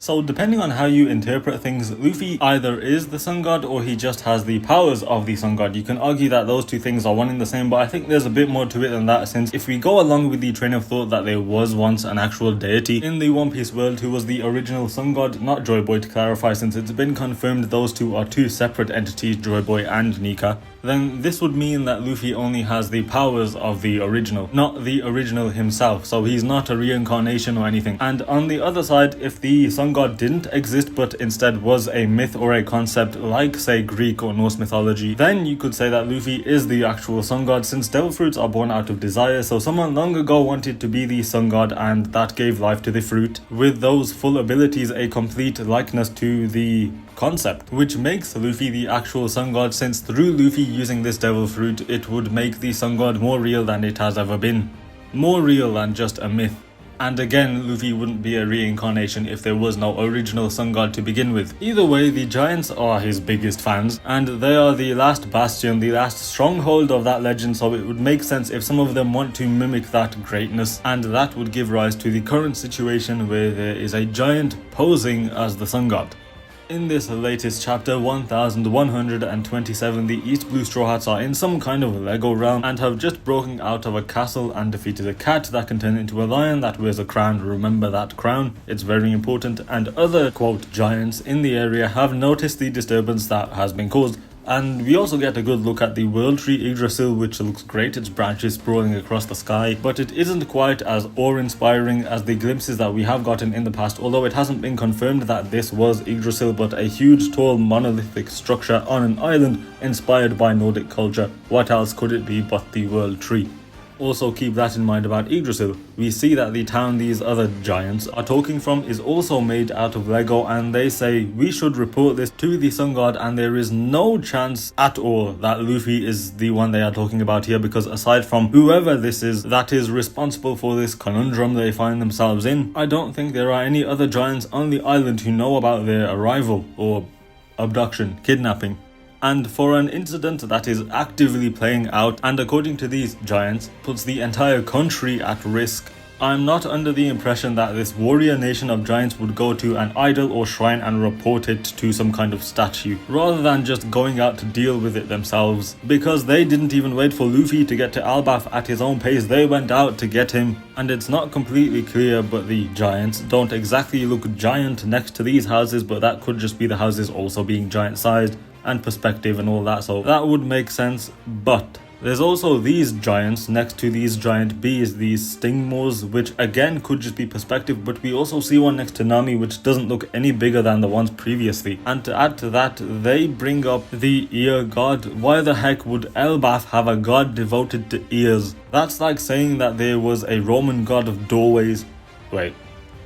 So depending on how you interpret things, Luffy either is the sun god or he just has the powers of the sun god. You can argue that those two things are one and the same, but I think there's a bit more to it than that, since if we go along with the train of thought that there was once an actual deity in the One Piece world who was the original sun god, not Joyboy to clarify, since it's been confirmed those two are two separate entities, Joyboy and Nika, then this would mean that Luffy only has the powers of the original, not the original himself, so he's not a reincarnation or anything. And on the other side, if the sun god didn't exist but instead was a myth or a concept like, say, Greek or Norse mythology, then you could say that Luffy is the actual sun god, since devil fruits are born out of desire, so someone long ago wanted to be the sun god and that gave life to the fruit, with those full abilities a complete likeness to the concept, which makes Luffy the actual sun god, since through Luffy using this devil fruit it would make the sun god more real than it has ever been, more real than just a myth. And again, Luffy wouldn't be a reincarnation if there was no original sun god to begin with. Either way, the giants are his biggest fans, and they are the last bastion, the last stronghold of that legend, so it would make sense if some of them want to mimic that greatness, and that would give rise to the current situation where there is a giant posing as the sun god. In this latest chapter 1127, the East Blue Straw Hats are in some kind of Lego realm and have just broken out of a castle and defeated a cat that can turn into a lion that wears a crown. Remember that crown, it's very important. And other, quote, giants in the area have noticed the disturbance that has been caused. And we also get a good look at the world tree Yggdrasil, which looks great, its branches sprawling across the sky, but it isn't quite as awe-inspiring as the glimpses that we have gotten in the past, although it hasn't been confirmed that this was Yggdrasil, but a huge tall monolithic structure on an island inspired by Nordic culture. What else could it be but the world tree? Also keep that in mind about Yggdrasil. We see that the town these other giants are talking from is also made out of Lego, and they say we should report this to the sun god, and there is no chance at all that Luffy is the one they are talking about here, because aside from whoever this is that is responsible for this conundrum they find themselves in, I don't think there are any other giants on the island who know about their arrival or abduction, kidnapping. And for an incident that is actively playing out and according to these giants puts the entire country at risk, I'm not under the impression that this warrior nation of giants would go to an idol or shrine and report it to some kind of statue, rather than just going out to deal with it themselves, because they didn't even wait for Luffy to get to Elbaf at his own pace, they went out to get him. And it's not completely clear, but the giants don't exactly look giant next to these houses, but that could just be the houses also being giant sized and perspective and all that, so that would make sense. But there's also these giants next to these giant bees, these stingmores, which again could just be perspective, but we also see one next to Nami which doesn't look any bigger than the ones previously. And to add to that, they bring up the ear god. Why the heck would Elbaf have a god devoted to ears? That's like saying that there was a Roman god of doorways. Wait.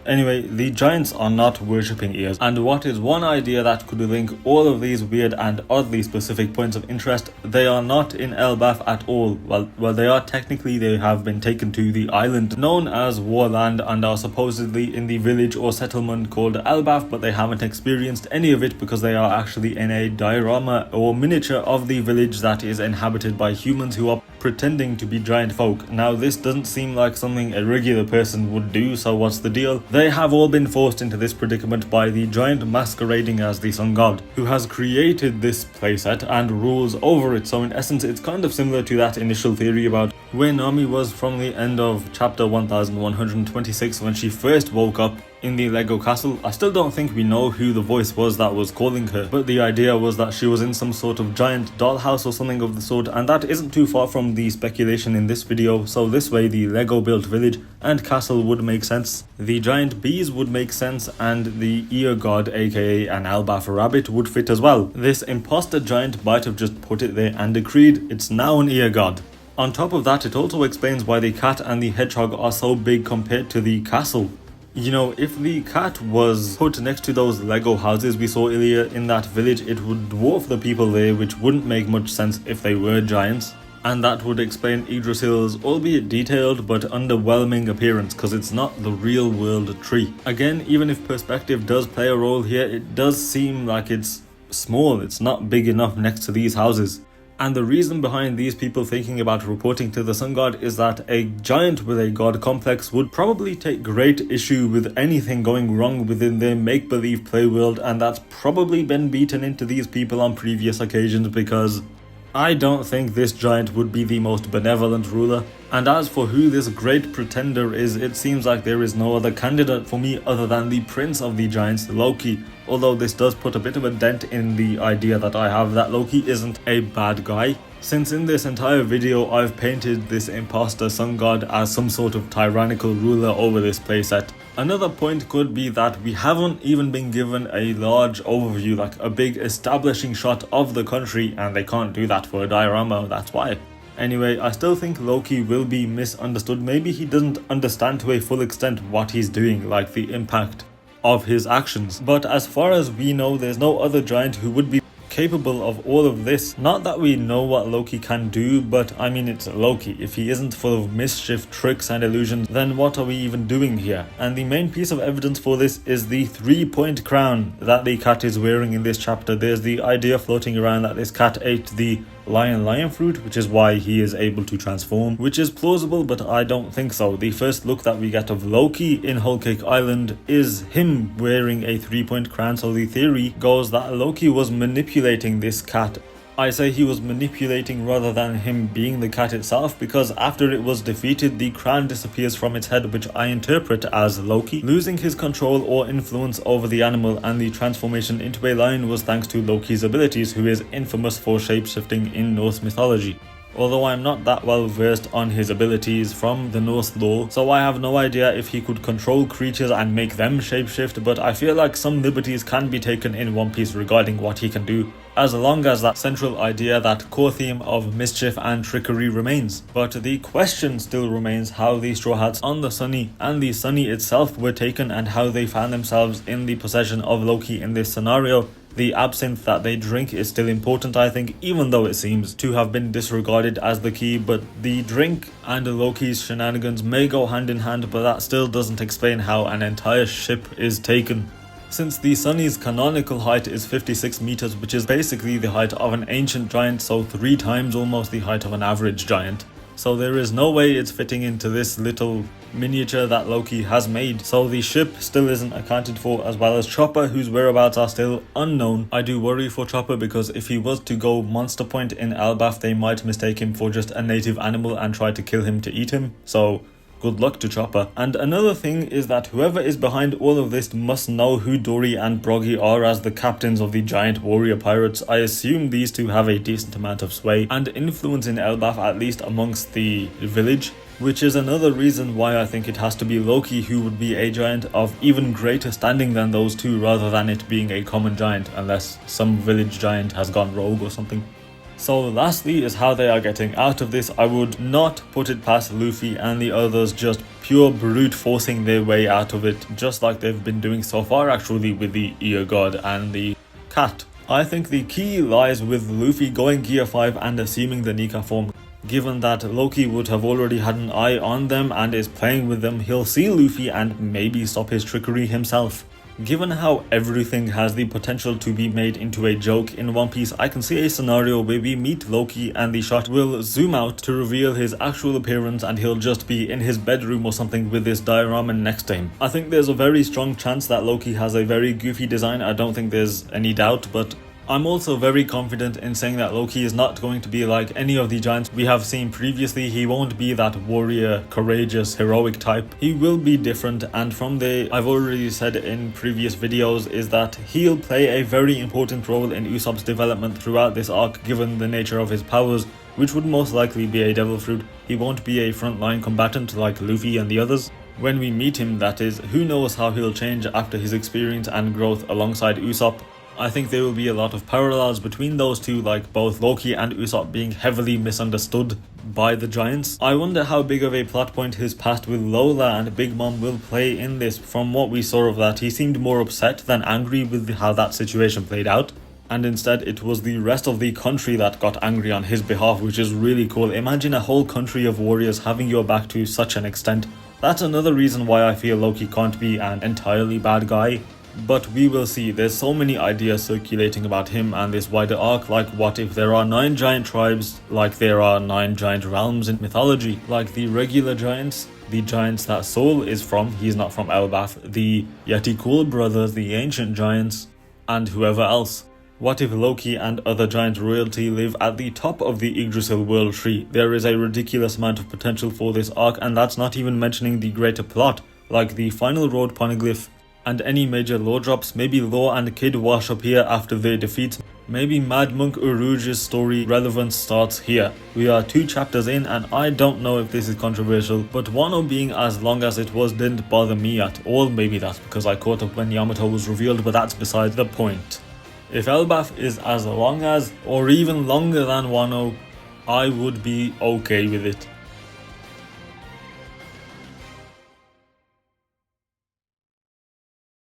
Anyway, the giants are not worshipping ears, and what is one idea that could link all of these weird and oddly specific points of interest? They are not in Elbaf at all. Well, they are technically. They have been taken to the island known as Warland and are supposedly in the village or settlement called Elbaf, but they haven't experienced any of it because they are actually in a diorama or miniature of the village that is inhabited by humans who are pretending to be giant folk. Now, this doesn't seem like something a regular person would do, so what's the deal? They have all been forced into this predicament by the giant masquerading as the sun god, who has created this playset and rules over it. So in essence, it's kind of similar to that initial theory about where Nami was from the end of chapter 1126 when she first woke up in the Lego castle. I still don't think we know who the voice was that was calling her, but the idea was that she was in some sort of giant dollhouse or something of the sort, and that isn't too far from the speculation in this video, so this way the Lego built village and castle would make sense, the giant bees would make sense, and the ear god aka an Elbaf rabbit would fit as well. This imposter giant might have just put it there and decreed it's now an ear god. On top of that, it also explains why the cat and the hedgehog are so big compared to the castle. You know, if the cat was put next to those Lego houses we saw earlier in that village, it would dwarf the people there, which wouldn't make much sense if they were giants. And that would explain Yggdrasil's albeit detailed but underwhelming appearance, because it's not the real world tree. Again, even if perspective does play a role here, it does seem like it's small, it's not big enough next to these houses. And the reason behind these people thinking about reporting to the sun god is that a giant with a god complex would probably take great issue with anything going wrong within their make-believe play world, and that's probably been beaten into these people on previous occasions, because I don't think this giant would be the most benevolent ruler. And as for who this great pretender is, it seems like there is no other candidate for me other than the prince of the giants, Loki. Although this does put a bit of a dent in the idea that I have that Loki isn't a bad guy, since in this entire video I've painted this imposter sun god as some sort of tyrannical ruler over this playset. Another point could be that we haven't even been given a large overview, like a big establishing shot of the country, and they can't do that for a diorama, that's why. Anyway, I still think Loki will be misunderstood. Maybe he doesn't understand to a full extent what he's doing, like the impact of his actions. But as far as we know, there's no other giant who would be capable of all of this. Not that we know what Loki can do, but I mean, it's Loki. If he isn't full of mischief, tricks and illusions, then what are we even doing here? And the main piece of evidence for this is the 3-point crown that the cat is wearing in this chapter. There's the idea floating around that this cat ate the lion fruit, which is why he is able to transform, which is plausible, but I don't think so. The first look that we get of Loki in Whole Cake Island is him wearing a 3-point crown, so the theory goes that Loki was manipulating this cat. I say he was manipulating rather than him being the cat itself, because after it was defeated, the crown disappears from its head, which I interpret as Loki losing his control or influence over the animal, and the transformation into a lion was thanks to Loki's abilities, who is infamous for shapeshifting in Norse mythology. Although I'm not that well versed on his abilities from the Norse lore, so I have no idea if he could control creatures and make them shapeshift, but I feel like some liberties can be taken in One Piece regarding what he can do, as long as that central idea, that core theme of mischief and trickery remains. But the question still remains how the Straw Hats on the Sunny and the Sunny itself were taken, and how they found themselves in the possession of Loki in this scenario. The absinthe that they drink is still important, I think, even though it seems to have been disregarded as the key. But the drink and Loki's shenanigans may go hand in hand, but that still doesn't explain how an entire ship is taken. Since the Sunny's canonical height is 56 meters, which is basically the height of an ancient giant, so 3 times almost the height of an average giant. So there is no way it's fitting into this little miniature that Loki has made. So the ship still isn't accounted for, as well as Chopper, whose whereabouts are still unknown. I do worry for Chopper, because if he was to go Monster Point in Elbaf, they might mistake him for just a native animal and try to kill him to eat him. So good luck to Chopper. And another thing is that whoever is behind all of this must know who Dory and Broggy are as the captains of the giant warrior pirates. I assume these two have a decent amount of sway and influence in Elbaf, at least amongst the village, which is another reason why I think it has to be Loki, who would be a giant of even greater standing than those two, rather than it being a common giant, unless some village giant has gone rogue or something. So lastly is how they are getting out of this. I would not put it past Luffy and the others just pure brute forcing their way out of it, just like they've been doing so far actually with the ear god and the cat. I think the key lies with Luffy going Gear 5 and assuming the Nika form. Given that Loki would have already had an eye on them and is playing with them, he'll see Luffy and maybe stop his trickery himself. Given how everything has the potential to be made into a joke in One Piece, I can see a scenario where we meet Loki and the shot will zoom out to reveal his actual appearance, and he'll just be in his bedroom or something with this diorama next to him. I think there's a very strong chance that Loki has a very goofy design. I don't think there's any doubt, but I'm also very confident in saying that Loki is not going to be like any of the giants we have seen previously. He won't be that warrior, courageous, heroic type. He will be different, and from there, I've already said in previous videos, is that he'll play a very important role in Usopp's development throughout this arc, given the nature of his powers, which would most likely be a devil fruit. He won't be a frontline combatant like Luffy and the others. When we meet him, that is. Who knows how he'll change after his experience and growth alongside Usopp. I think there will be a lot of parallels between those two, like both Loki and Usopp being heavily misunderstood by the giants. I wonder how big of a plot point his past with Lola and Big Mom will play in this. From what we saw of that, he seemed more upset than angry with how that situation played out, and instead it was the rest of the country that got angry on his behalf, which is really cool. Imagine a whole country of warriors having your back to such an extent. That's another reason why I feel Loki can't be an entirely bad guy. But we will see. There's so many ideas circulating about him and this wider arc, like what if there are 9 giant tribes, like there are 9 giant realms in mythology, like the regular giants, the giants that Soul is from, he's not from Elbaf, the Yeti Cool brothers, the ancient giants, and whoever else. What if Loki and other giant royalty live at the top of the Yggdrasil world tree? There is a ridiculous amount of potential for this arc, and that's not even mentioning the greater plot, like the final road poneglyph, and any major lore drops. Maybe Law and Kid wash up here after their defeat. Maybe Mad Monk Uruge's story relevance starts here. We are 2 chapters in and I don't know if this is controversial, but Wano being as long as it was didn't bother me at all. Maybe that's because I caught up when Yamato was revealed, but that's beside the point. If Elbaf is as long as, or even longer than Wano, I would be okay with it.